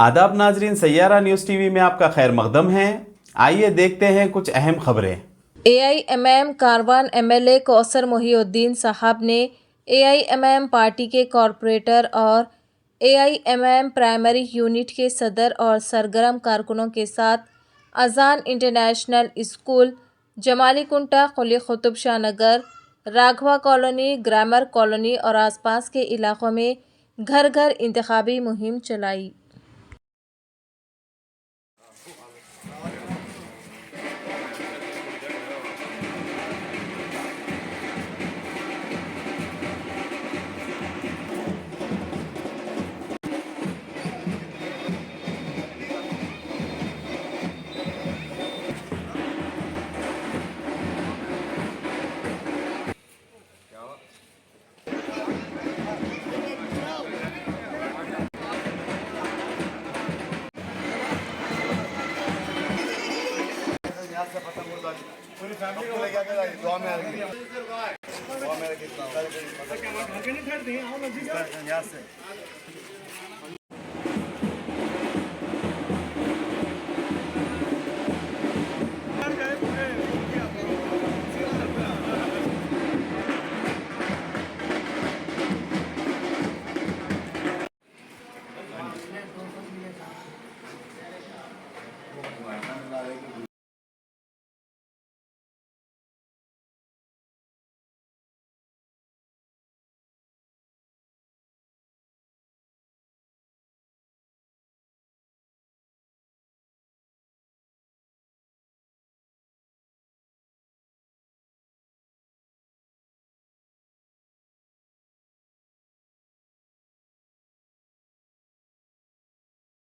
आदाब नाजरीन, Saiyaara news TV में आपका खैर मकदम है। आइए देखते हैं कुछ अहम खबरें। AIMM कारवान MLA कौसर मोहिउद्दीन साहब ने AIMM पार्टी के कॉरपोरेटर और AIMM प्राइमरी यूनिट के सदर और सरगर्म कारकुनों के साथ अजान इंटरनेशनल स्कूल, जमाली कुंटा, कुली कुतुब शाह नगर, राघवा कॉलोनी, ग्रामर कॉलोनी और आसपास के इलाकों में घर घर इंतखाबी मुहिम चलाई। पूरी फैमिली को लेके आके दुआ में रखिए।